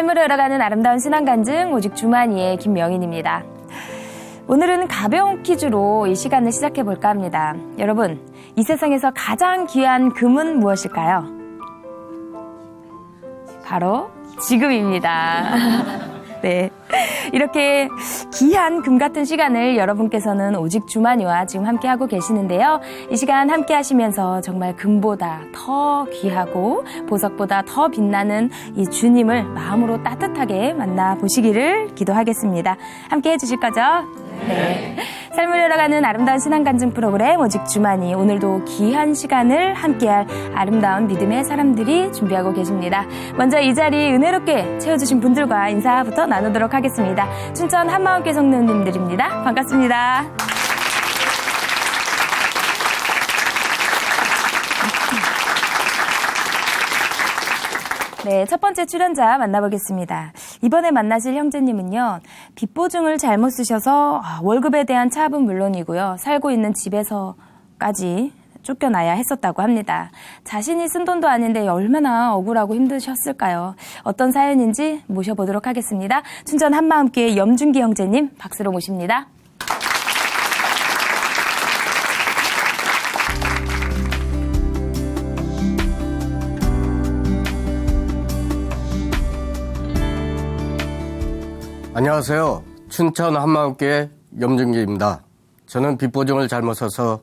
삶으로 열어가는 아름다운 신앙 간증 오직 주만이의 김명인입니다. 오늘은 가벼운 퀴즈로 이 시간을 시작해 볼까 합니다. 여러분, 이 세상에서 가장 귀한 금은 무엇일까요? 바로 지금입니다. 네, 이렇게 귀한 금 같은 시간을 여러분께서는 오직 주만이와 지금 함께하고 계시는데요. 이 시간 함께 하시면서 정말 금보다 더 귀하고 보석보다 더 빛나는 이 주님을 마음으로 따뜻하게 만나보시기를 기도하겠습니다. 함께 해주실 거죠? 네. 삶을 열어가는 아름다운 신앙 간증 프로그램 오직 주만이, 오늘도 귀한 시간을 함께할 아름다운 믿음의 사람들이 준비하고 계십니다. 먼저 이 자리 은혜롭게 채워주신 분들과 인사부터 나누도록 하겠습니다. 춘천 한마음교회 성도님들입니다. 반갑습니다. 네, 첫 번째 출연자 만나보겠습니다. 이번에 만나실 형제님은요, 빚보증을 잘못 쓰셔서 월급에 대한 차압은 물론이고요, 살고 있는 집에서까지 쫓겨나야 했었다고 합니다. 자신이 쓴 돈도 아닌데 얼마나 억울하고 힘드셨을까요? 어떤 사연인지 모셔보도록 하겠습니다. 춘천 한마음교회 염준기 형제님 박수로 모십니다. 안녕하세요. 춘천 한마음교회 염준기입니다. 저는 빚보증을 잘못 써서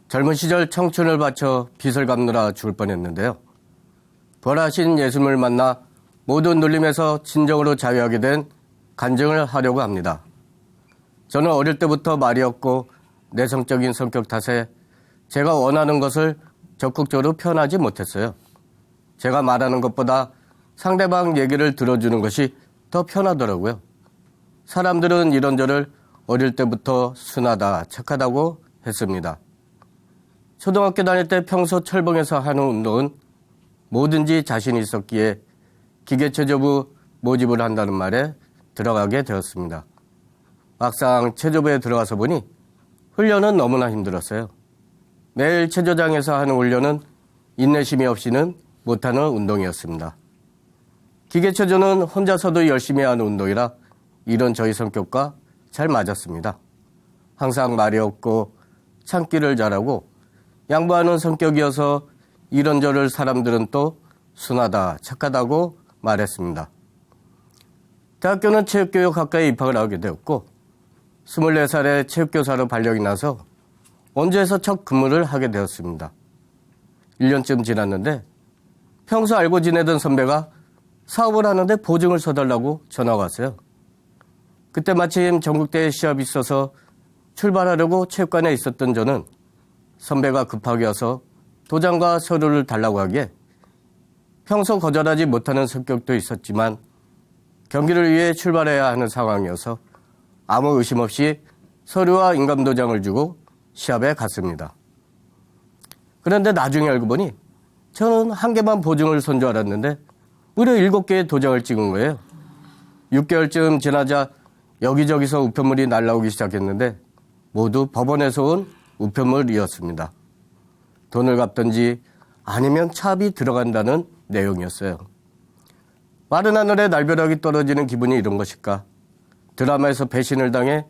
젊은 시절 청춘을 바쳐 빚을 갚느라 죽을 뻔했는데요. 부활하신 예수님을 만나 모든 눌림에서 진정으로 자유하게 된 간증을 하려고 합니다. 저는 어릴 때부터 말이 없고 내성적인 성격 탓에 제가 원하는 것을 적극적으로 표현하지 못했어요. 제가 말하는 것보다 상대방 얘기를 들어주는 것이 더 편하더라고요. 사람들은 이런 저를 어릴 때부터 순하다, 착하다고 했습니다. 초등학교 다닐 때 평소 철봉에서 하는 운동은 뭐든지 자신이 있었기에 기계체조부 모집을 한다는 말에 들어가게 되었습니다. 막상 체조부에 들어가서 보니 훈련은 너무나 힘들었어요. 매일 체조장에서 하는 훈련은 인내심이 없이는 못하는 운동이었습니다. 기계체조는 혼자서도 열심히 하는 운동이라 이런 저희 성격과 잘 맞았습니다. 항상 말이 없고 참기를 잘하고 양보하는 성격이어서 이런저런 사람들은 또 순하다, 착하다고 말했습니다. 대학교는 체육교육학과에 입학을 하게 되었고 24살에 체육교사로 발령이 나서 원주에서 첫 근무를 하게 되었습니다. 1년쯤 지났는데 평소 알고 지내던 선배가 사업을 하는데 보증을 서달라고 전화가 왔어요. 그때 마침 전국대회 시합이 있어서 출발하려고 체육관에 있었던 저는 선배가 급하게 와서 도장과 서류를 달라고 하기에 평소 거절하지 못하는 성격도 있었지만 경기를 위해 출발해야 하는 상황이어서 아무 의심 없이 서류와 인감도장을 주고 시합에 갔습니다. 그런데 나중에 알고 보니 저는 한 개만 보증을 선 줄 알았는데 무려 7개의 도장을 찍은 거예요. 6개월쯤 지나자 여기저기서 우편물이 날라오기 시작했는데 모두 법원에서 온 우편물이었습니다. 돈을 갚든지 아니면 차압이 들어간다는 내용이었어요. 마른 하늘에 날벼락이 떨어지는 기분이 이런 것일까? 드라마에서 배신을 당해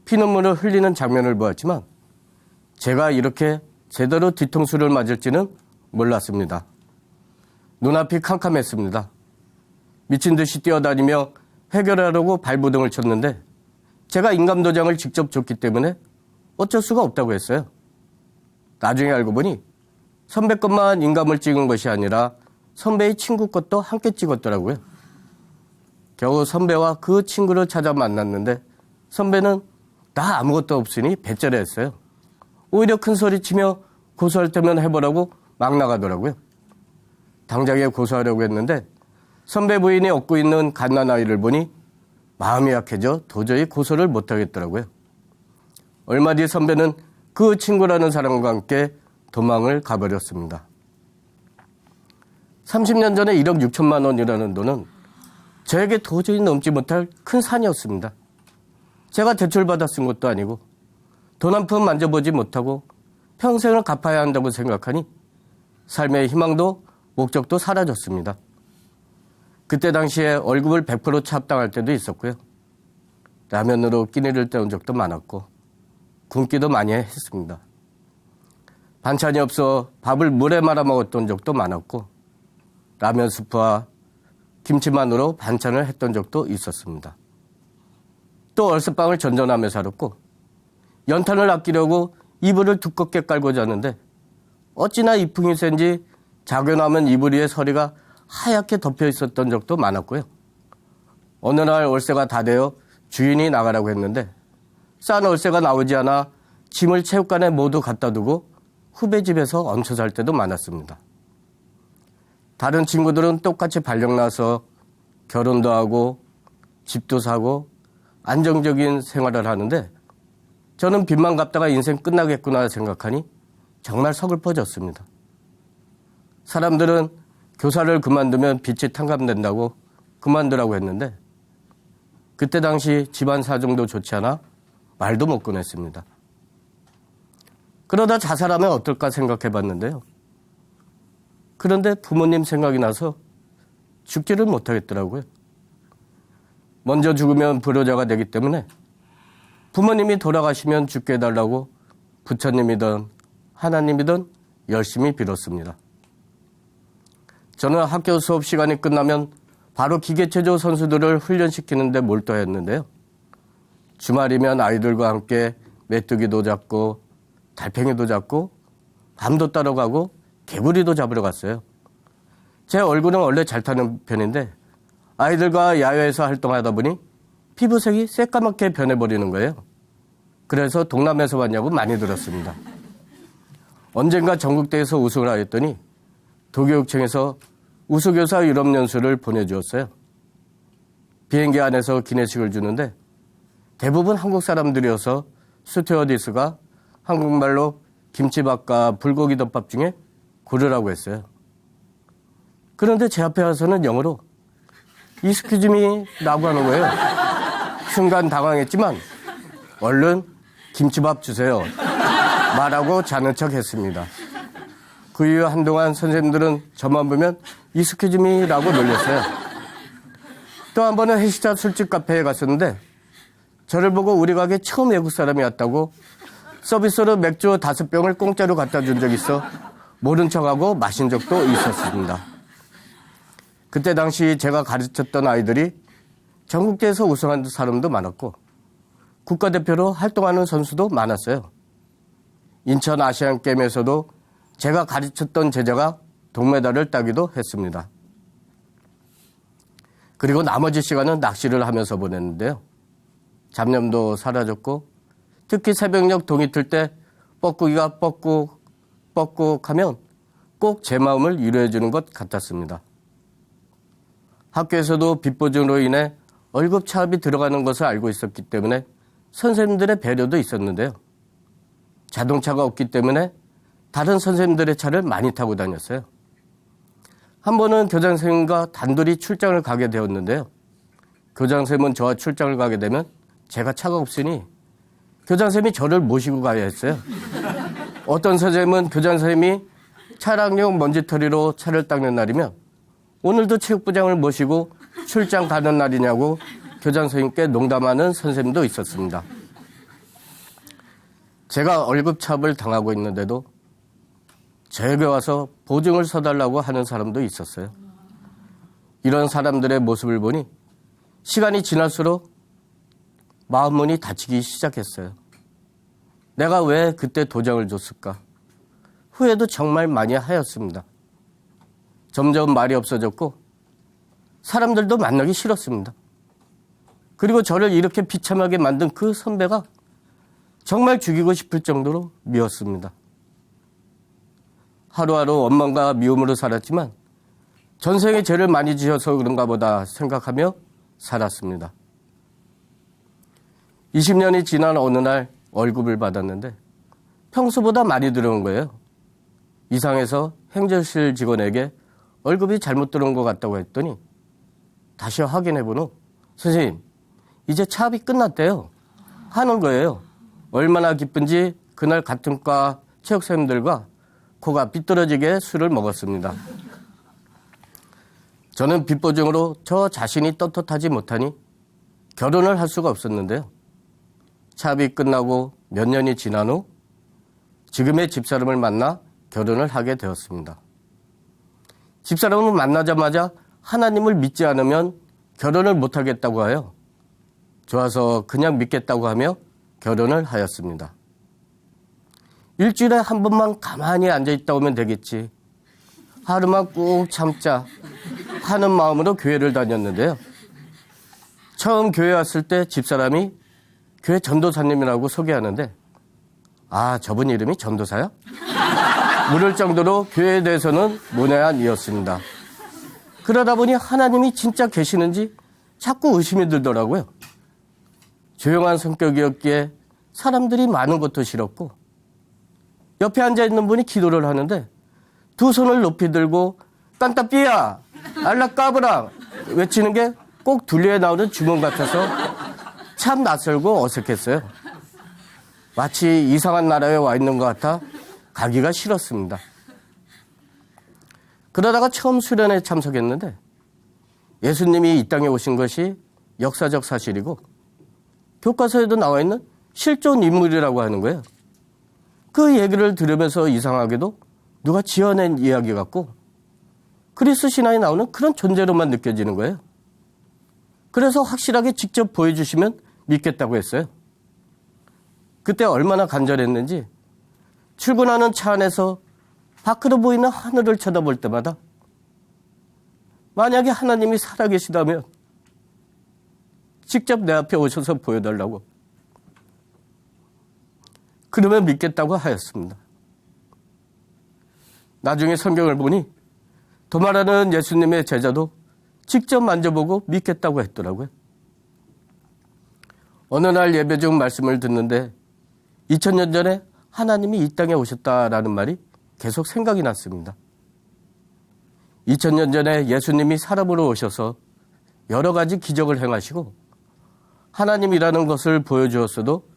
피눈물을 흘리는 장면을 보았지만 제가 이렇게 제대로 뒤통수를 맞을지는 몰랐습니다. 눈앞이 캄캄했습니다. 미친 듯이 뛰어다니며 해결하려고 발버둥을 쳤는데 제가 인감도장을 직접 줬기 때문에 어쩔 수가 없다고 했어요. 나중에 알고 보니 선배 것만 인감을 찍은 것이 아니라 선배의 친구 것도 함께 찍었더라고요. 겨우 선배와 그 친구를 찾아 만났는데 선배는 나 아무것도 없으니 배째려했어요. 오히려 큰 소리치며 고소할 때면 해보라고 막 나가더라고요. 당장에 고소하려고 했는데 선배 부인이 얻고 있는 갓난아이를 보니 마음이 약해져 도저히 고소를 못하겠더라고요. 얼마 뒤 선배는 그 친구라는 사람과 함께 도망을 가버렸습니다. 30년 전에 1억 6천만 원이라는 돈은 저에게 도저히 넘지 못할 큰 산이었습니다. 제가 대출받아 쓴 것도 아니고 돈 한 푼 만져보지 못하고 평생을 갚아야 한다고 생각하니 삶의 희망도 목적도 사라졌습니다. 그때 당시에 월급을 100% 차압당할 때도 있었고요. 라면으로 끼니를 때운 적도 많았고 굶기도 많이 했습니다. 반찬이 없어 밥을 물에 말아 먹었던 적도 많았고 라면 스프와 김치만으로 반찬을 했던 적도 있었습니다. 또 얼스빵을 전전하며 살았고 연탄을 아끼려고 이불을 두껍게 깔고 자는데 어찌나 이풍이 센지 자고 나면 이불 위에 서리가 하얗게 덮여 있었던 적도 많았고요. 어느 날 월세가 다 되어 주인이 나가라고 했는데 싼 월세가 나오지 않아 짐을 체육관에 모두 갖다 두고 후배 집에서 얹혀 살 때도 많았습니다. 다른 친구들은 똑같이 발령 나서 결혼도 하고 집도 사고 안정적인 생활을 하는데 저는 빚만 갚다가 인생 끝나겠구나 생각하니 정말 서글퍼졌습니다. 사람들은 교사를 그만두면 빚이 탕감된다고 그만두라고 했는데 그때 당시 집안 사정도 좋지 않아 말도 못 꺼냈습니다. 그러다 자살하면 어떨까 생각해 봤는데요. 그런데 부모님 생각이 나서 죽지를 못하겠더라고요. 먼저 죽으면 불효자가 되기 때문에 부모님이 돌아가시면 죽게 해달라고 부처님이든 하나님이든 열심히 빌었습니다. 저는 학교 수업 시간이 끝나면 바로 기계체조 선수들을 훈련시키는데 몰두했는데요. 주말이면 아이들과 함께 메뚜기도 잡고 달팽이도 잡고 밤도 따라가고 개구리도 잡으러 갔어요. 제 얼굴은 원래 잘 타는 편인데 아이들과 야외에서 활동하다 보니 피부색이 새까맣게 변해버리는 거예요. 그래서 동남에서 왔냐고 많이 들었습니다. 언젠가 전국대회에서 우승을 하였더니 도교육청에서 우수교사 유럽연수를 보내주었어요. 비행기 안에서 기내식을 주는데 대부분 한국 사람들이어서 스튜어디스가 한국말로 김치밥과 불고기 덮밥 중에 고르라고 했어요. 그런데 제 앞에 와서는 영어로 Excuse me 라고 하는 거예요. 순간 당황했지만 얼른 김치밥 주세요 말하고 자는 척 했습니다. 그 이후 한동안 선생님들은 저만 보면 Excuse me 라고 놀렸어요. 또 한 번은 해시자 술집 카페에 갔었는데 저를 보고 우리 가게 처음 외국 사람이 왔다고 서비스로 맥주 5병을 공짜로 갖다 준 적이 있어 모른 척하고 마신 적도 있었습니다. 그때 당시 제가 가르쳤던 아이들이 전국대회에서 우승한 사람도 많았고 국가대표로 활동하는 선수도 많았어요. 인천 아시안게임에서도 제가 가르쳤던 제자가 동메달을 따기도 했습니다. 그리고 나머지 시간은 낚시를 하면서 보냈는데요. 잡념도 사라졌고 특히 새벽녘 동이 틀 때 뻐꾸기가 뻐꾹 하면 꼭 제 마음을 위로해 주는 것 같았습니다. 학교에서도 빚보증으로 인해 월급 차압이 들어가는 것을 알고 있었기 때문에 선생님들의 배려도 있었는데요. 자동차가 없기 때문에 다른 선생님들의 차를 많이 타고 다녔어요. 한 번은 교장선생님과 단둘이 출장을 가게 되었는데요. 교장선생님은 저와 출장을 가게 되면 제가 차가 없으니 교장선생님이 저를 모시고 가야 했어요. 어떤 선생님은 교장선생님이 차량용 먼지털이로 차를 닦는 날이면 오늘도 체육부장을 모시고 출장 가는 날이냐고 교장선생님께 농담하는 선생님도 있었습니다. 제가 월급 차압을 당하고 있는데도 저에게 와서 보증을 서달라고 하는 사람도 있었어요. 이런 사람들의 모습을 보니 시간이 지날수록 마음문이 닫히기 시작했어요. 내가 왜 그때 도장을 줬을까? 후회도 정말 많이 하였습니다. 점점 말이 없어졌고 사람들도 만나기 싫었습니다. 그리고 저를 이렇게 비참하게 만든 그 선배가 정말 죽이고 싶을 정도로 미웠습니다. 하루하루 원망과 미움으로 살았지만 전생에 죄를 많이 지어서 그런가 보다 생각하며 살았습니다. 20년이 지난 어느 날 월급을 받았는데 평소보다 많이 들어온 거예요. 이상해서 행정실 직원에게 월급이 잘못 들어온 것 같다고 했더니 다시 확인해본 후 선생님 이제 차압이 끝났대요 하는 거예요. 얼마나 기쁜지 그날 같은 과 체육생들과 코가 삐뚤어지게 술을 먹었습니다. 저는 빚보증으로 저 자신이 떳떳하지 못하니 결혼을 할 수가 없었는데요. 차업이 끝나고 몇 년이 지난 후 지금의 집사람을 만나 결혼을 하게 되었습니다. 집사람을 만나자마자 하나님을 믿지 않으면 결혼을 못하겠다고 하여 좋아서 그냥 믿겠다고 하며 결혼을 하였습니다. 일주일에 한 번만 가만히 앉아있다 오면 되겠지. 하루만 꾹 참자 하는 마음으로 교회를 다녔는데요. 처음 교회 왔을 때 집사람이 교회 전도사님이라고 소개하는데 아, 저분 이름이 전도사야? 물을 정도로 교회에 대해서는 문외한이었습니다. 그러다 보니 하나님이 진짜 계시는지 자꾸 의심이 들더라고요. 조용한 성격이었기에 사람들이 많은 것도 싫었고 옆에 앉아있는 분이 기도를 하는데 두 손을 높이 들고 깐따삐야 알라까브랑 외치는 게 꼭 둘리에 나오는 주문 같아서 참 낯설고 어색했어요. 마치 이상한 나라에 와 있는 것 같아 가기가 싫었습니다. 그러다가 처음 수련회에 참석했는데 예수님이 이 땅에 오신 것이 역사적 사실이고 교과서에도 나와 있는 실존 인물이라고 하는 거예요. 그 얘기를 들으면서 이상하게도 누가 지어낸 이야기 같고 그리스 신화에 나오는 그런 존재로만 느껴지는 거예요. 그래서 확실하게 직접 보여주시면 믿겠다고 했어요. 그때 얼마나 간절했는지 출근하는 차 안에서 밖으로 보이는 하늘을 쳐다볼 때마다 만약에 하나님이 살아계시다면 직접 내 앞에 오셔서 보여달라고 그러면 믿겠다고 하였습니다. 나중에 성경을 보니 도마라는 예수님의 제자도 직접 만져보고 믿겠다고 했더라고요. 어느 날 예배 중 말씀을 듣는데 2000년 전에 하나님이 이 땅에 오셨다라는 말이 계속 생각이 났습니다. 2000년 전에 예수님이 사람으로 오셔서 여러 가지 기적을 행하시고 하나님이라는 것을 보여주었어도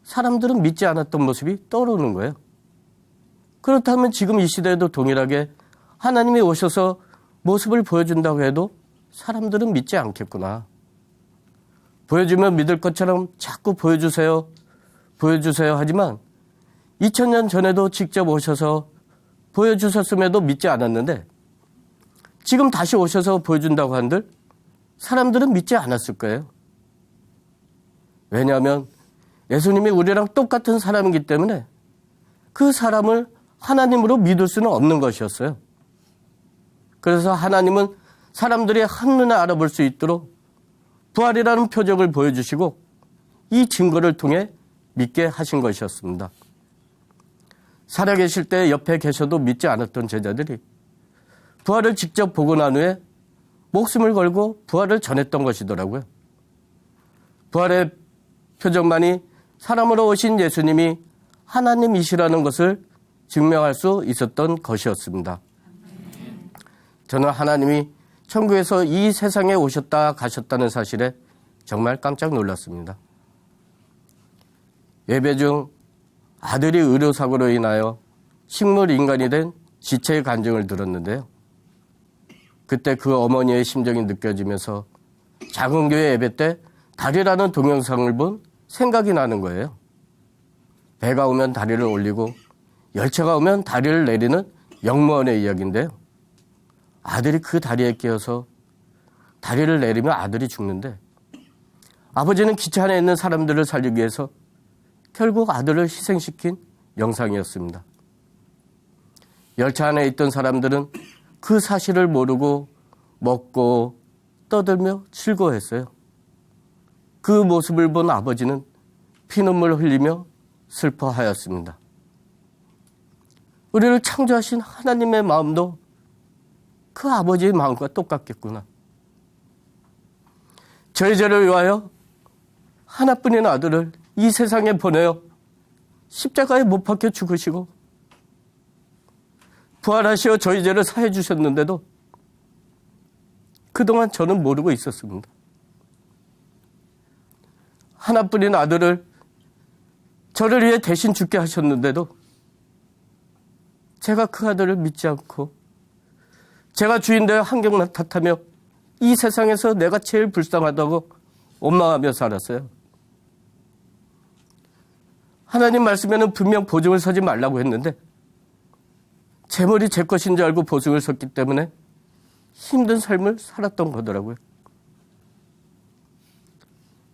사람들은 믿지 않았던 모습이 떠오르는 거예요. 그렇다면 지금 이 시대에도 동일하게 하나님이 오셔서 모습을 보여준다고 해도 사람들은 믿지 않겠구나. 보여주면 믿을 것처럼 자꾸 보여주세요, 보여주세요 하지만 2000년 전에도 직접 오셔서 보여주셨음에도 믿지 않았는데 지금 다시 오셔서 보여준다고 한들 사람들은 믿지 않았을 거예요. 왜냐하면 예수님이 우리랑 똑같은 사람이기 때문에 그 사람을 하나님으로 믿을 수는 없는 것이었어요. 그래서 하나님은 사람들이 한눈에 알아볼 수 있도록 부활이라는 표적을 보여주시고 이 증거를 통해 믿게 하신 것이었습니다. 살아계실 때 옆에 계셔도 믿지 않았던 제자들이 부활을 직접 보고 난 후에 목숨을 걸고 부활을 전했던 것이더라고요. 부활의 표적만이 사람으로 오신 예수님이 하나님이시라는 것을 증명할 수 있었던 것이었습니다. 저는 하나님이 천국에서 이 세상에 오셨다 가셨다는 사실에 정말 깜짝 놀랐습니다. 예배 중 아들이 의료사고로 인하여 식물인간이 된 지체의 간증을 들었는데요. 그때 그 어머니의 심정이 느껴지면서 작은 교회 예배 때 다리라는 동영상을 본 생각이 나는 거예요. 배가 오면 다리를 올리고 열차가 오면 다리를 내리는 영무원의 이야기인데요. 아들이 그 다리에 끼어서 다리를 내리면 아들이 죽는데 아버지는 기차 안에 있는 사람들을 살리기 위해서 결국 아들을 희생시킨 영상이었습니다. 열차 안에 있던 사람들은 그 사실을 모르고 먹고 떠들며 즐거워했어요. 그 모습을 본 아버지는 피눈물을 흘리며 슬퍼하였습니다. 우리를 창조하신 하나님의 마음도 그 아버지의 마음과 똑같겠구나. 저희 죄를 위하여 하나뿐인 아들을 이 세상에 보내어 십자가에 못 박혀 죽으시고 부활하시어 저희 죄를 사해 주셨는데도 그동안 저는 모르고 있었습니다. 하나뿐인 아들을 저를 위해 대신 죽게 하셨는데도 제가 그 아들을 믿지 않고 제가 주인되어 환경만 탓하며 이 세상에서 내가 제일 불쌍하다고 원망하며 살았어요. 하나님 말씀에는 분명 보증을 서지 말라고 했는데 제 머리 제 것인 줄 알고 보증을 섰기 때문에 힘든 삶을 살았던 거더라고요.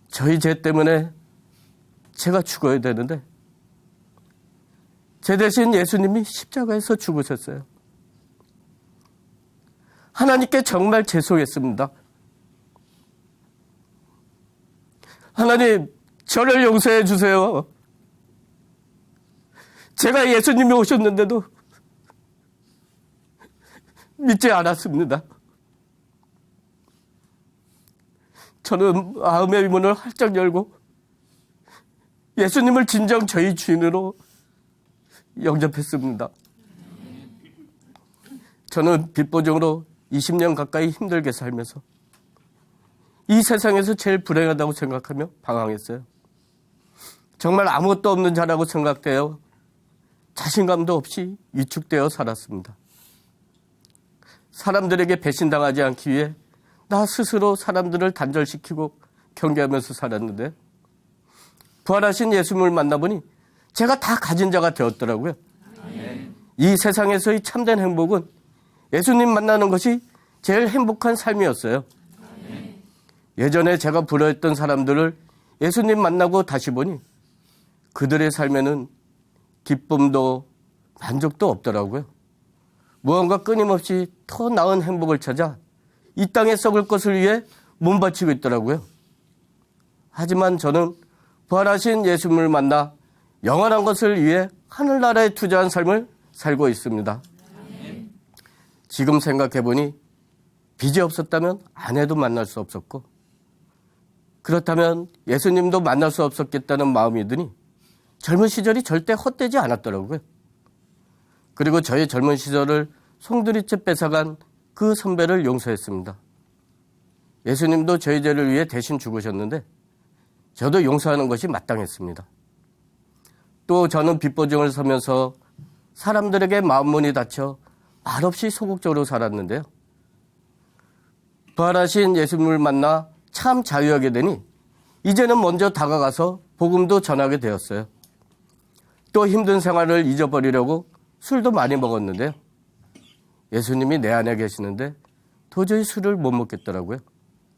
저희 죄 때문에 제가 죽어야 되는데 제 대신 예수님이 십자가에서 죽으셨어요. 하나님께 정말 죄송했습니다. 하나님, 저를 용서해 주세요. 제가 예수님이 오셨는데도 믿지 않았습니다. 저는 마음의 문을 활짝 열고 예수님을 진정 저희 주인으로 영접했습니다. 저는 빚보증으로 20년 가까이 힘들게 살면서 이 세상에서 제일 불행하다고 생각하며 방황했어요. 정말 아무것도 없는 자라고 생각되어 자신감도 없이 위축되어 살았습니다. 사람들에게 배신당하지 않기 위해 나 스스로 사람들을 단절시키고 경계하면서 살았는데 부활하신 예수님을 만나보니 제가 다 가진 자가 되었더라고요. 이 세상에서의 참된 행복은 예수님 만나는 것이 제일 행복한 삶이었어요. 예전에 제가 부러웠던 사람들을 예수님 만나고 다시 보니 그들의 삶에는 기쁨도 만족도 없더라고요. 무언가 끊임없이 더 나은 행복을 찾아 이 땅에 썩을 것을 위해 몸바치고 있더라고요. 하지만 저는 부활하신 예수님을 만나 영원한 것을 위해 하늘나라에 투자한 삶을 살고 있습니다. 지금 생각해보니 빚이 없었다면 아내도 만날 수 없었고 그렇다면 예수님도 만날 수 없었겠다는 마음이 드니 젊은 시절이 절대 헛되지 않았더라고요. 그리고 저의 젊은 시절을 송두리째 뺏어간 그 선배를 용서했습니다. 예수님도 저희 죄를 위해 대신 죽으셨는데 저도 용서하는 것이 마땅했습니다. 또 저는 빚보증을 서면서 사람들에게 마음문이 닫혀 말없이 소극적으로 살았는데요. 부활하신 예수님을 만나 참 자유하게 되니 이제는 먼저 다가가서 복음도 전하게 되었어요. 또 힘든 생활을 잊어버리려고 술도 많이 먹었는데요. 예수님이 내 안에 계시는데 도저히 술을 못 먹겠더라고요.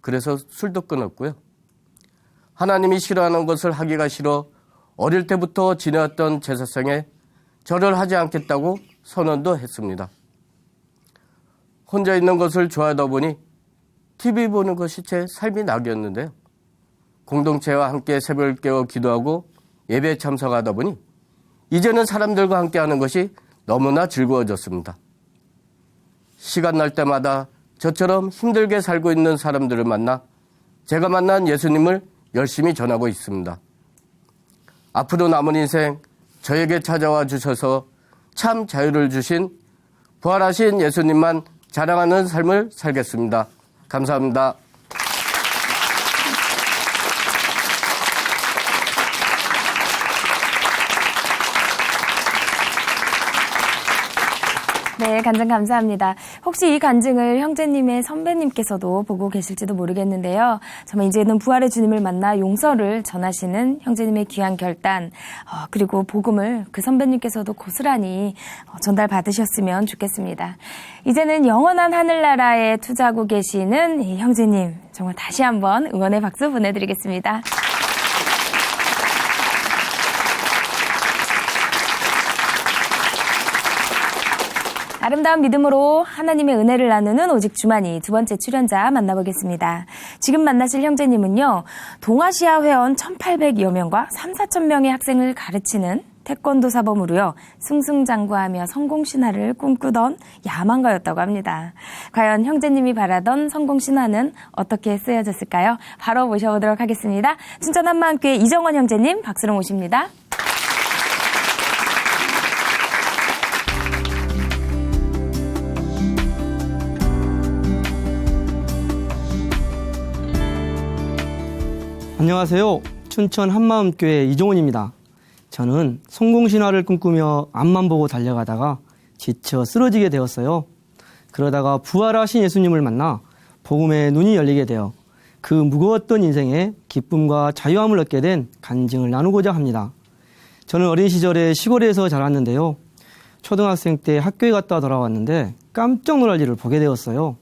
그래서 술도 끊었고요. 하나님이 싫어하는 것을 하기가 싫어 어릴 때부터 지내왔던 제사상에 절을 하지 않겠다고 선언도 했습니다. 혼자 있는 것을 좋아하다 보니 TV 보는 것이 제 삶이 낙이었는데요. 공동체와 함께 새벽을 깨워 기도하고 예배에 참석하다 보니 이제는 사람들과 함께 하는 것이 너무나 즐거워졌습니다. 시간 날 때마다 저처럼 힘들게 살고 있는 사람들을 만나 제가 만난 예수님을 열심히 전하고 있습니다. 앞으로 남은 인생 저에게 찾아와 주셔서 참 자유를 주신 부활하신 예수님만 자랑하는 삶을 살겠습니다. 감사합니다. 네, 간증 감사합니다. 혹시 이 간증을 형제님의 선배님께서도 보고 계실지도 모르겠는데요. 정말 이제는 부활의 주님을 만나 용서를 전하시는 형제님의 귀한 결단, 그리고 복음을 그 선배님께서도 고스란히 전달받으셨으면 좋겠습니다. 이제는 영원한 하늘나라에 투자하고 계시는 이 형제님, 정말 다시 한번 응원의 박수 보내드리겠습니다. 아름다운 믿음으로 하나님의 은혜를 나누는 오직 주만이 두 번째 출연자 만나보겠습니다. 지금 만나실 형제님은요, 동아시아 회원 1,800여 명과 3,4천 명의 학생을 가르치는 태권도 사범으로요, 승승장구하며 성공신화를 꿈꾸던 야망가였다고 합니다. 과연 형제님이 바라던 성공신화는 어떻게 쓰여졌을까요? 바로 모셔보도록 하겠습니다. 춘천 한마음교회 이정원 형제님 박수로 모십니다. 안녕하세요. 춘천 한마음교회 이종원입니다. 저는 성공신화를 꿈꾸며 앞만 보고 달려가다가 지쳐 쓰러지게 되었어요. 그러다가 부활하신 예수님을 만나 복음의 눈이 열리게 되어 그 무거웠던 인생에 기쁨과 자유함을 얻게 된 간증을 나누고자 합니다. 저는 어린 시절에 시골에서 자랐는데요. 초등학생 때 학교에 갔다 돌아왔는데 깜짝 놀랄 일을 보게 되었어요.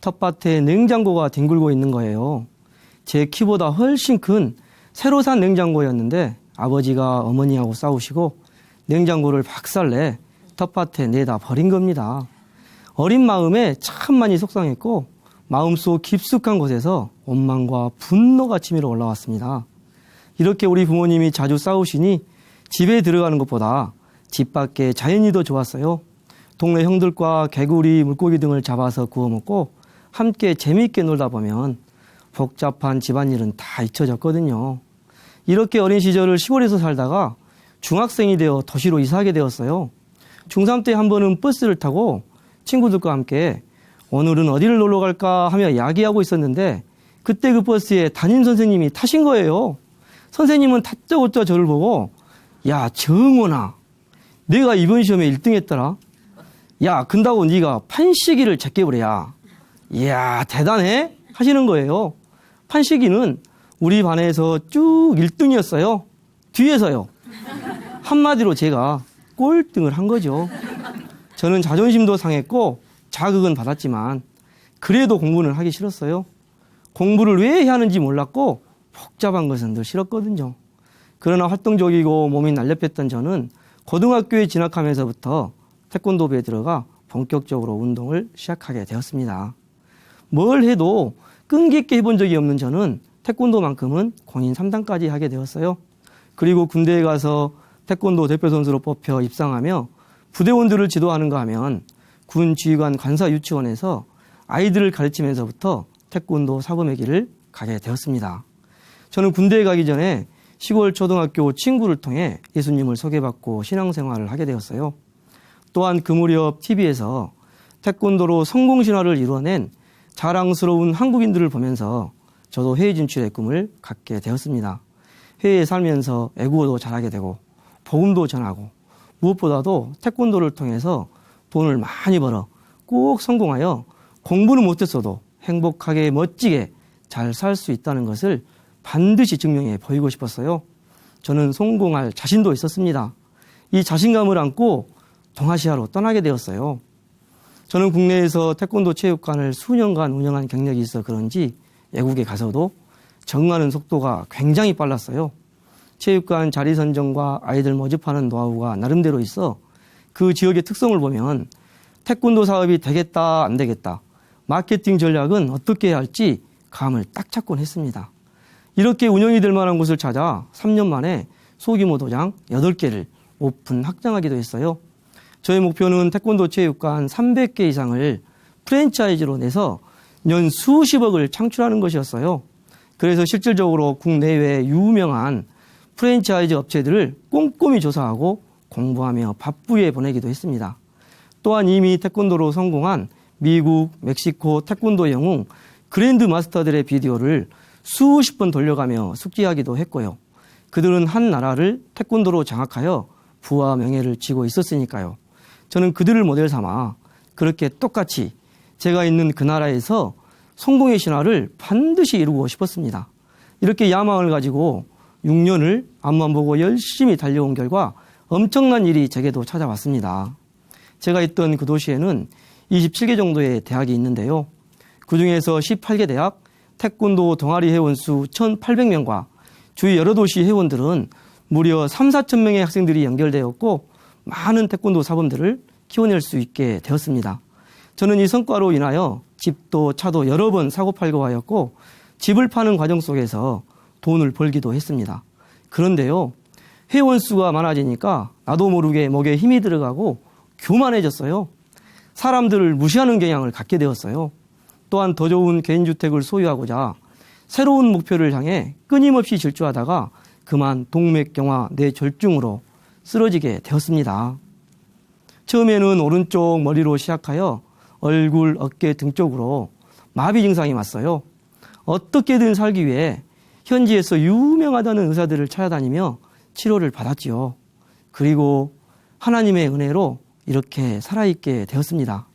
텃밭에 냉장고가 뒹굴고 있는 거예요. 제 키보다 훨씬 큰 새로 산 냉장고였는데 아버지가 어머니하고 싸우시고 냉장고를 박살내 텃밭에 내다 버린 겁니다. 어린 마음에 참 많이 속상했고 마음속 깊숙한 곳에서 원망과 분노가 치밀어 올라왔습니다. 이렇게 우리 부모님이 자주 싸우시니 집에 들어가는 것보다 집 밖에 자연이 더 좋았어요. 동네 형들과 개구리, 물고기 등을 잡아서 구워 먹고 함께 재미있게 놀다 보면 복잡한 집안일은 다 잊혀졌거든요. 이렇게 어린 시절을 시골에서 살다가 중학생이 되어 도시로 이사하게 되었어요. 중3 때 한 번은 버스를 타고 친구들과 함께 오늘은 어디를 놀러 갈까 하며 이야기하고 있었는데 그때 그 버스에 담임 선생님이 타신 거예요. 선생님은 다짜고짜 저를 보고 야 정원아 내가 이번 시험에 1등 했더라. 야 근다고 네가 판시기를 제껴버려야. 이야 대단해 하시는 거예요. 판시기는 우리 반에서 쭉 1등이었어요. 뒤에서요. 한마디로 제가 꼴등을 한 거죠. 저는 자존심도 상했고 자극은 받았지만 그래도 공부는 하기 싫었어요. 공부를 왜 해야 하는지 몰랐고 복잡한 것은 늘 싫었거든요. 그러나 활동적이고 몸이 날렵했던 저는 고등학교에 진학하면서부터 태권도부에 들어가 본격적으로 운동을 시작하게 되었습니다. 뭘 해도 끈기 있게 해본 적이 없는 저는 태권도만큼은 공인 3단까지 하게 되었어요. 그리고 군대에 가서 태권도 대표 선수로 뽑혀 입상하며 부대원들을 지도하는가 하면 군 지휘관 관사 유치원에서 아이들을 가르치면서부터 태권도 사범의 길을 가게 되었습니다. 저는 군대에 가기 전에 시골 초등학교 친구를 통해 예수님을 소개받고 신앙생활을 하게 되었어요. 또한 그 무렵 TV에서 태권도로 성공신화를 이루어낸 자랑스러운 한국인들을 보면서 저도 해외 진출의 꿈을 갖게 되었습니다. 해외에 살면서 애국어도 잘하게 되고 복음도 전하고 무엇보다도 태권도를 통해서 돈을 많이 벌어 꼭 성공하여 공부는 못했어도 행복하게 멋지게 잘 살 수 있다는 것을 반드시 증명해 보이고 싶었어요. 저는 성공할 자신도 있었습니다. 이 자신감을 안고 동아시아로 떠나게 되었어요. 저는 국내에서 태권도 체육관을 수년간 운영한 경력이 있어 그런지 외국에 가서도 적응하는 속도가 굉장히 빨랐어요. 체육관 자리 선정과 아이들 모집하는 노하우가 나름대로 있어 그 지역의 특성을 보면 태권도 사업이 되겠다 안 되겠다 마케팅 전략은 어떻게 해야 할지 감을 딱 잡곤 했습니다. 이렇게 운영이 될 만한 곳을 찾아 3년 만에 소규모 도장 8개를 오픈 확장하기도 했어요. 저의 목표는 태권도 체육관 300개 이상을 프랜차이즈로 내서 년 수십억을 창출하는 것이었어요. 그래서 실질적으로 국내외 유명한 프랜차이즈 업체들을 꼼꼼히 조사하고 공부하며 바쁘게 보내기도 했습니다. 또한 이미 태권도로 성공한 미국, 멕시코 태권도 영웅 그랜드 마스터들의 비디오를 수십 번 돌려가며 숙지하기도 했고요. 그들은 한 나라를 태권도로 장악하여 부와 명예를 쥐고 있었으니까요. 저는 그들을 모델 삼아 그렇게 똑같이 제가 있는 그 나라에서 성공의 신화를 반드시 이루고 싶었습니다. 이렇게 야망을 가지고 6년을 앞만 보고 열심히 달려온 결과 엄청난 일이 제게도 찾아왔습니다. 제가 있던 그 도시에는 27개 정도의 대학이 있는데요. 그중에서 18개 대학, 태권도 동아리 회원 수 1,800명과 주위 여러 도시 회원들은 무려 3, 4천 명의 학생들이 연결되었고 많은 태권도 사범들을 키워낼 수 있게 되었습니다. 저는 이 성과로 인하여 집도 차도 여러 번 사고팔고 하였고 집을 파는 과정 속에서 돈을 벌기도 했습니다. 그런데요, 회원 수가 많아지니까 나도 모르게 목에 힘이 들어가고 교만해졌어요. 사람들을 무시하는 경향을 갖게 되었어요. 또한 더 좋은 개인주택을 소유하고자 새로운 목표를 향해 끊임없이 질주하다가 그만 동맥경화 뇌졸중으로 쓰러지게 되었습니다. 처음에는 오른쪽 머리로 시작하여 얼굴, 어깨 등 쪽으로 마비 증상이 왔어요. 어떻게든 살기 위해 현지에서 유명하다는 의사들을 찾아다니며 치료를 받았지요. 그리고 하나님의 은혜로 이렇게 살아있게 되었습니다.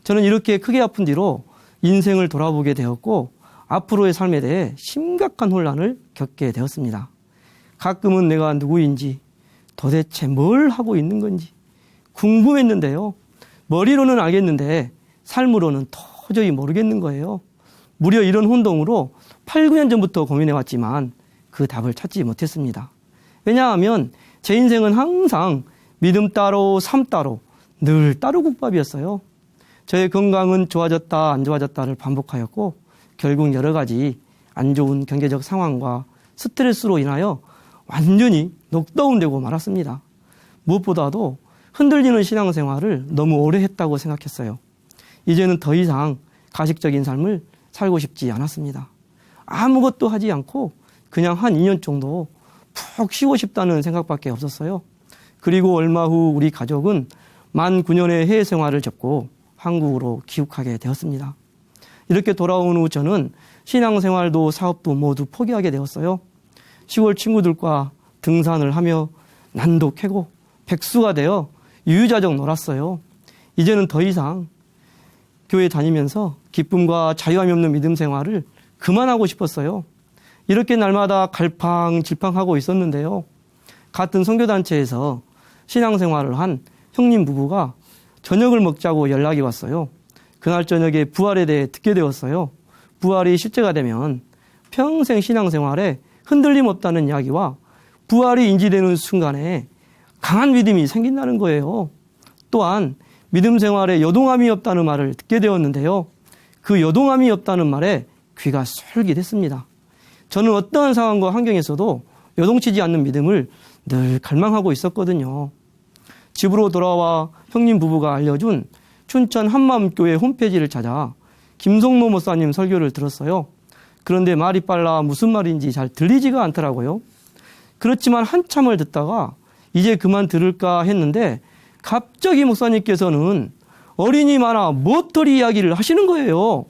저는 이렇게 크게 아픈 뒤로 인생을 돌아보게 되었고 앞으로의 삶에 대해 심각한 혼란을 겪게 되었습니다. 가끔은 내가 누구인지 도대체 뭘 하고 있는 건지 궁금했는데요. 머리로는 알겠는데 삶으로는 도저히 모르겠는 거예요. 무려 이런 혼동으로 8, 9년 전부터 고민해왔지만 그 답을 찾지 못했습니다. 왜냐하면 제 인생은 항상 믿음 따로 삶 따로 늘 따로국밥이었어요. 저의 건강은 좋아졌다 안 좋아졌다를 반복하였고 결국 여러 가지 안 좋은 경제적 상황과 스트레스로 인하여 완전히 녹다운되고 말았습니다. 무엇보다도 흔들리는 신앙생활을 너무 오래 했다고 생각했어요. 이제는 더 이상 가식적인 삶을 살고 싶지 않았습니다. 아무것도 하지 않고 그냥 한 2년 정도 푹 쉬고 싶다는 생각밖에 없었어요. 그리고 얼마 후 우리 가족은 만 9년의 해외 생활을 접고 한국으로 귀국하게 되었습니다. 이렇게 돌아온 후 저는 신앙생활도 사업도 모두 포기하게 되었어요. 시골 친구들과 등산을 하며 난도 캐고 백수가 되어 유유자적 놀았어요. 이제는 더 이상 교회 다니면서 기쁨과 자유함이 없는 믿음 생활을 그만하고 싶었어요. 이렇게 날마다 갈팡질팡하고 있었는데요. 같은 선교단체에서 신앙생활을 한 형님 부부가 저녁을 먹자고 연락이 왔어요. 그날 저녁에 부활에 대해 듣게 되었어요. 부활이 실제가 되면 평생 신앙생활에 흔들림 없다는 이야기와 부활이 인지되는 순간에 강한 믿음이 생긴다는 거예요. 또한 믿음 생활에 요동함이 없다는 말을 듣게 되었는데요. 그 요동함이 없다는 말에 귀가 솔깃했습니다. 저는 어떠한 상황과 환경에서도 요동치지 않는 믿음을 늘 갈망하고 있었거든요. 집으로 돌아와 형님 부부가 알려준 춘천 한마음교회 홈페이지를 찾아 김성모 목사님 설교를 들었어요. 그런데 말이 빨라 무슨 말인지 잘 들리지가 않더라고요. 그렇지만 한참을 듣다가 이제 그만 들을까 했는데 갑자기 목사님께서는 어린이 만화 머터리 이야기를 하시는 거예요.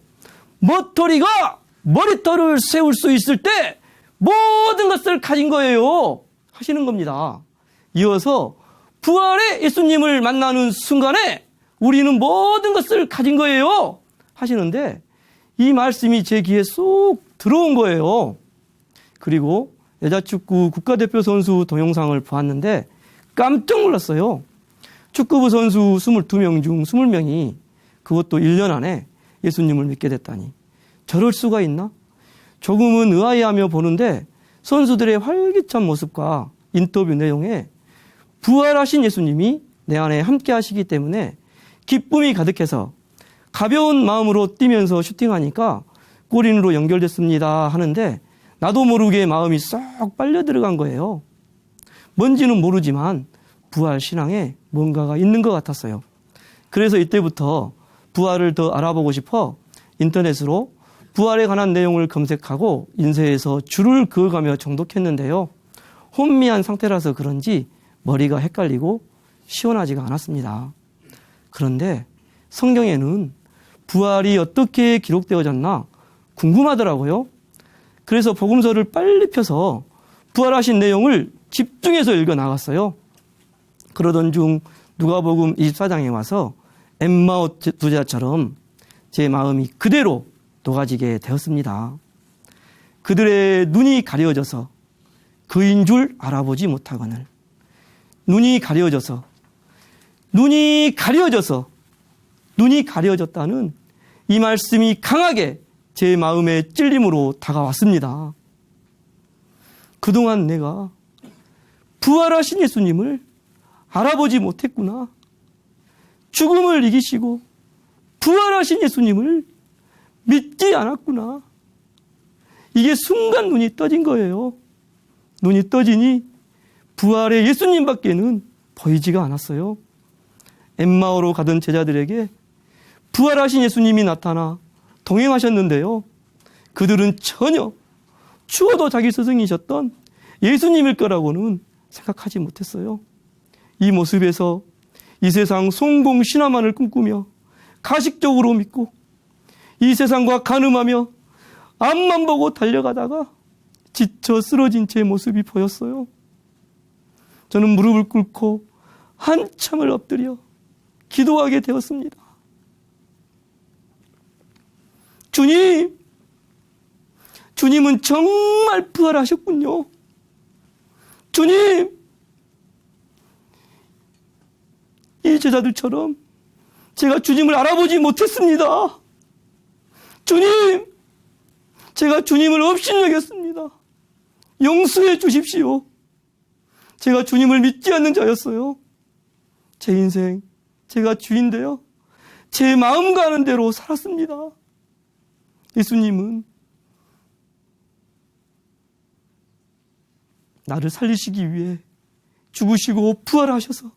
머터리가 머리털을 세울 수 있을 때 모든 것을 가진 거예요. 하시는 겁니다. 이어서 부활의 예수님을 만나는 순간에 우리는 모든 것을 가진 거예요. 하시는데 이 말씀이 제 귀에 쏙 들어온 거예요. 그리고 여자축구 국가대표 선수 동영상을 보았는데 깜짝 놀랐어요. 축구부 선수 22명 중 20명이 그것도 1년 안에 예수님을 믿게 됐다니 저럴 수가 있나? 조금은 의아해하며 보는데 선수들의 활기찬 모습과 인터뷰 내용에 부활하신 예수님이 내 안에 함께 하시기 때문에 기쁨이 가득해서 가벼운 마음으로 뛰면서 슈팅하니까 골인으로 연결됐습니다 하는데 나도 모르게 마음이 쏙 빨려 들어간 거예요. 뭔지는 모르지만 부활 신앙에 뭔가가 있는 것 같았어요. 그래서 이때부터 부활을 더 알아보고 싶어 인터넷으로 부활에 관한 내용을 검색하고 인쇄해서 줄을 그어가며 정독했는데요. 혼미한 상태라서 그런지 머리가 헷갈리고 시원하지가 않았습니다. 그런데 성경에는 부활이 어떻게 기록되어졌나 궁금하더라고요. 그래서 복음서를 빨리 펴서 부활하신 내용을 집중해서 읽어 나갔어요. 그러던 중 누가복음 24장에 와서 엠마오 부자처럼 제 마음이 그대로 녹아지게 되었습니다. 그들의 눈이 가려져서 그인 줄 알아보지 못하거늘 눈이 가려졌다는 이 말씀이 강하게 제 마음의 찔림으로 다가왔습니다. 그동안 내가 부활하신 예수님을 알아보지 못했구나. 죽음을 이기시고 부활하신 예수님을 믿지 않았구나. 이게 순간 눈이 떠진 거예요. 눈이 떠지니 부활의 예수님밖에는 보이지가 않았어요. 엠마오로 가던 제자들에게 부활하신 예수님이 나타나 동행하셨는데요. 그들은 전혀 추워도 자기 스승이셨던 예수님일 거라고는 생각하지 못했어요. 이 모습에서 이 세상 성공 신화만을 꿈꾸며 가식적으로 믿고 이 세상과 가늠하며 앞만 보고 달려가다가 지쳐 쓰러진 제 모습이 보였어요. 저는 무릎을 꿇고 한참을 엎드려 기도하게 되었습니다. 주님, 주님은 정말 부활하셨군요. 주님, 이 제자들처럼 제가 주님을 알아보지 못했습니다. 주님, 제가 주님을 업신여겼습니다. 용서해 주십시오. 제가 주님을 믿지 않는 자였어요. 제 인생, 제가 주인되어 제 마음 가는 대로 살았습니다. 예수님은 나를 살리시기 위해 죽으시고 부활하셔서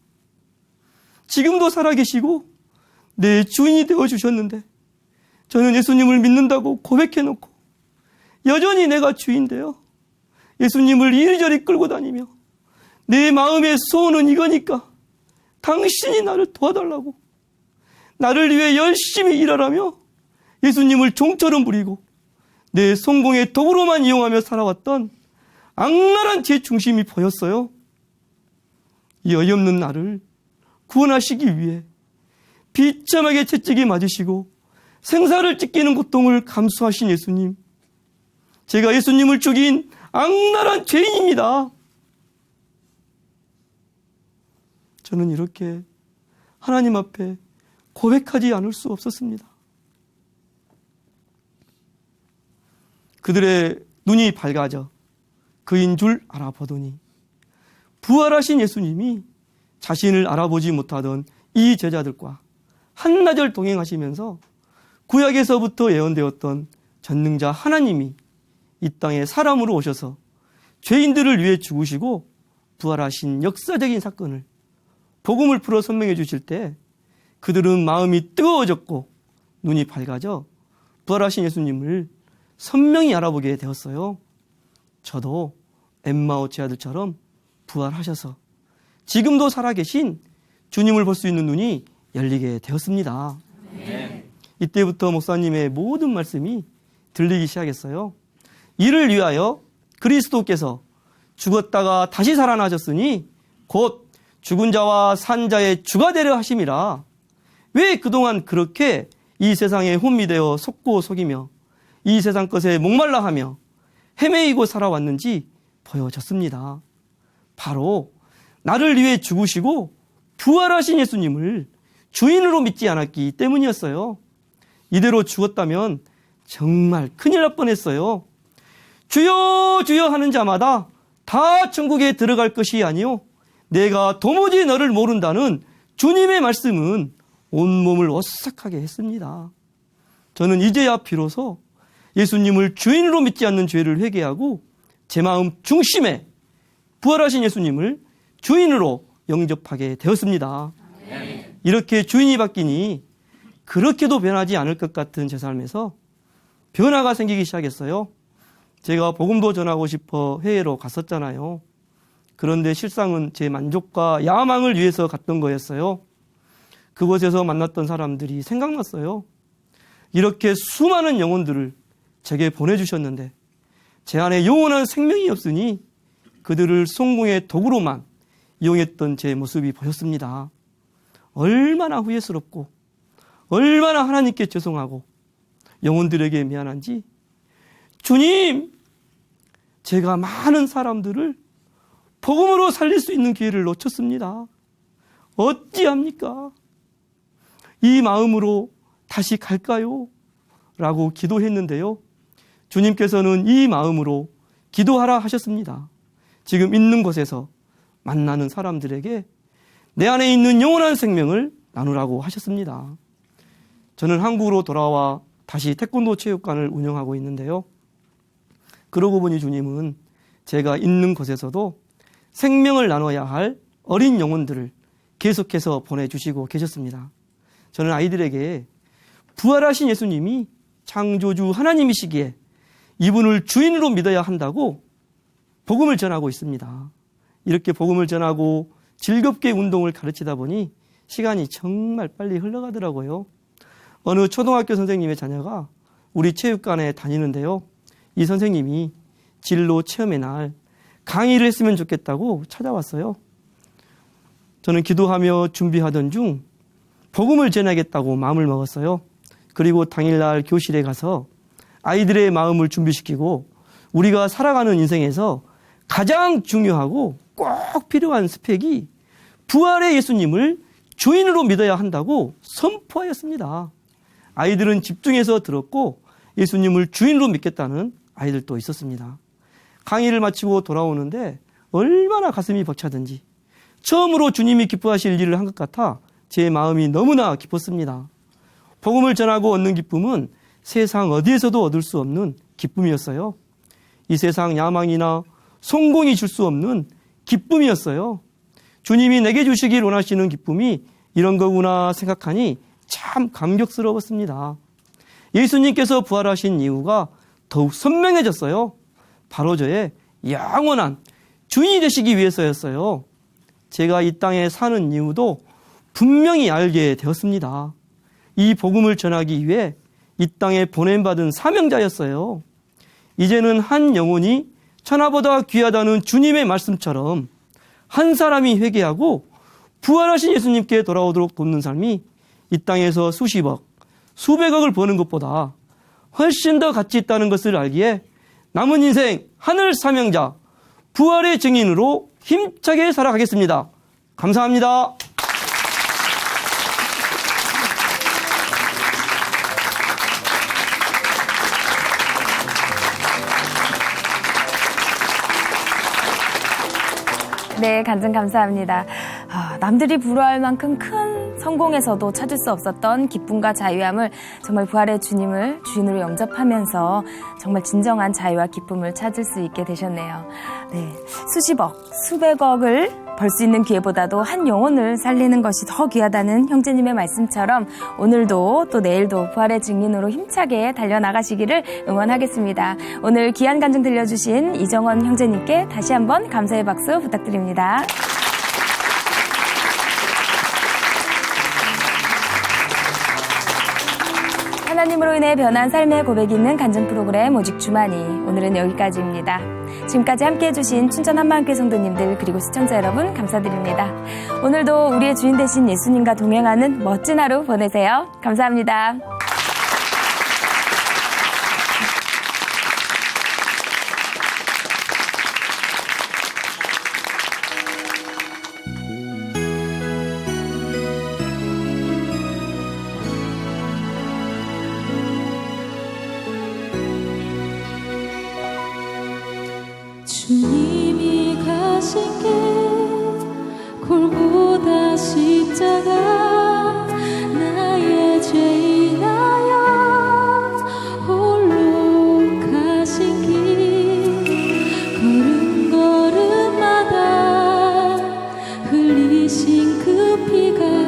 지금도 살아계시고 내 주인이 되어주셨는데, 저는 예수님을 믿는다고 고백해놓고 여전히 내가 주인되어 예수님을 이리저리 끌고 다니며 내 마음의 소원은 이거니까 당신이 나를 도와달라고, 나를 위해 열심히 일하라며 예수님을 종처럼 부리고 내 성공의 도구로만 이용하며 살아왔던 악랄한 제 중심이 보였어요. 이 어이없는 나를 구원하시기 위해 비참하게 채찍에 맞으시고 생사를 찢기는 고통을 감수하신 예수님, 제가 예수님을 죽인 악랄한 죄인입니다. 저는 이렇게 하나님 앞에 고백하지 않을 수 없었습니다. 그들의 눈이 밝아져 그인 줄 알아보더니 부활하신 예수님이 자신을 알아보지 못하던 이 제자들과 한나절 동행하시면서 구약에서부터 예언되었던 전능자 하나님이 이 땅에 사람으로 오셔서 죄인들을 위해 죽으시고 부활하신 역사적인 사건을, 복음을 풀어 설명해 주실 때 그들은 마음이 뜨거워졌고 눈이 밝아져 부활하신 예수님을 선명히 알아보게 되었어요. 저도 엠마오 제자들처럼 부활하셔서 지금도 살아계신 주님을 볼 수 있는 눈이 열리게 되었습니다. 이때부터 목사님의 모든 말씀이 들리기 시작했어요. 이를 위하여 그리스도께서 죽었다가 다시 살아나셨으니 곧 죽은 자와 산 자의 주가 되려 하심이라. 왜 그동안 그렇게 이 세상에 혼미되어 속고 속이며 이 세상 것에 목말라 하며 헤매이고 살아왔는지 보여졌습니다. 바로 나를 위해 죽으시고 부활하신 예수님을 주인으로 믿지 않았기 때문이었어요. 이대로 죽었다면 정말 큰일 날 뻔했어요. 주여 주여 하는 자마다 다 천국에 들어갈 것이 아니요 내가 도무지 너를 모른다는 주님의 말씀은 온몸을 오싹하게 했습니다. 저는 이제야 비로소 예수님을 주인으로 믿지 않는 죄를 회개하고 제 마음 중심에 부활하신 예수님을 주인으로 영접하게 되었습니다. 이렇게 주인이 바뀌니 그렇게도 변하지 않을 것 같은 제 삶에서 변화가 생기기 시작했어요. 제가 복음도 전하고 싶어 해외로 갔었잖아요. 그런데 실상은 제 만족과 야망을 위해서 갔던 거였어요. 그곳에서 만났던 사람들이 생각났어요. 이렇게 수많은 영혼들을 제게 보내주셨는데 제 안에 영원한 생명이 없으니 그들을 성공의 도구로만 이용했던 제 모습이 보였습니다. 얼마나 후회스럽고 얼마나 하나님께 죄송하고 영혼들에게 미안한지, 주님, 제가 많은 사람들을 복음으로 살릴 수 있는 기회를 놓쳤습니다. 어찌합니까? 이 마음으로 다시 갈까요? 라고 기도했는데요. 주님께서는 이 마음으로 기도하라 하셨습니다. 지금 있는 곳에서 만나는 사람들에게 내 안에 있는 영원한 생명을 나누라고 하셨습니다. 저는 한국으로 돌아와 다시 태권도 체육관을 운영하고 있는데요. 그러고 보니 주님은 제가 있는 곳에서도 생명을 나눠야 할 어린 영혼들을 계속해서 보내주시고 계셨습니다. 저는 아이들에게 부활하신 예수님이 창조주 하나님이시기에 이분을 주인으로 믿어야 한다고 복음을 전하고 있습니다. 이렇게 복음을 전하고 즐겁게 운동을 가르치다 보니 시간이 정말 빨리 흘러가더라고요. 어느 초등학교 선생님의 자녀가 우리 체육관에 다니는데요. 이 선생님이 진로 체험의 날 강의를 했으면 좋겠다고 찾아왔어요. 저는 기도하며 준비하던 중 복음을 전하겠다고 마음을 먹었어요. 그리고 당일날 교실에 가서 아이들의 마음을 준비시키고 우리가 살아가는 인생에서 가장 중요하고 꼭 필요한 스펙이 부활의 예수님을 주인으로 믿어야 한다고 선포하였습니다. 아이들은 집중해서 들었고 예수님을 주인으로 믿겠다는 아이들도 있었습니다. 강의를 마치고 돌아오는데 얼마나 가슴이 벅차든지 처음으로 주님이 기뻐하실 일을 한 것 같아 제 마음이 너무나 기뻤습니다. 복음을 전하고 얻는 기쁨은 세상 어디에서도 얻을 수 없는 기쁨이었어요. 이 세상 야망이나 성공이 줄 수 없는 기쁨이었어요. 주님이 내게 주시길 원하시는 기쁨이 이런 거구나 생각하니 참 감격스러웠습니다. 예수님께서 부활하신 이유가 더욱 선명해졌어요. 바로 저의 영원한 주인이 되시기 위해서였어요. 제가 이 땅에 사는 이유도 분명히 알게 되었습니다. 이 복음을 전하기 위해 이 땅에 보냄받은 사명자였어요. 이제는 한 영혼이 천하보다 귀하다는 주님의 말씀처럼 한 사람이 회개하고 부활하신 예수님께 돌아오도록 돕는 삶이 이 땅에서 수십억, 수백억을 버는 것보다 훨씬 더 가치 있다는 것을 알기에 남은 인생 하늘 사명자, 부활의 증인으로 힘차게 살아가겠습니다. 감사합니다. 네, 간증 감사합니다. 남들이 부러워할 만큼 큰 성공에서도 찾을 수 없었던 기쁨과 자유함을 정말 부활의 주님을 주인으로 영접하면서 정말 진정한 자유와 기쁨을 찾을 수 있게 되셨네요. 네, 수십억, 수백억을 벌 수 있는 기회보다도 한 영혼을 살리는 것이 더 귀하다는 형제님의 말씀처럼 오늘도 또 내일도 부활의 증인으로 힘차게 달려나가시기를 응원하겠습니다. 오늘 귀한 간증 들려주신 이정원 형제님께 다시 한번 감사의 박수 부탁드립니다. 하나님으로 인해 변한 삶의 고백이 있는 간증 프로그램 오직 주만이 오늘은 여기까지입니다. 지금까지 함께해 주신 춘천 한마음교회 성도님들 그리고 시청자 여러분 감사드립니다. 오늘도 우리의 주인 되신 예수님과 동행하는 멋진 하루 보내세요. 감사합니다. 주님이 가신 길 골고다 십자가 나의 죄 인하여 홀로 가신 길 걸음걸음마다 흘리신 그 피가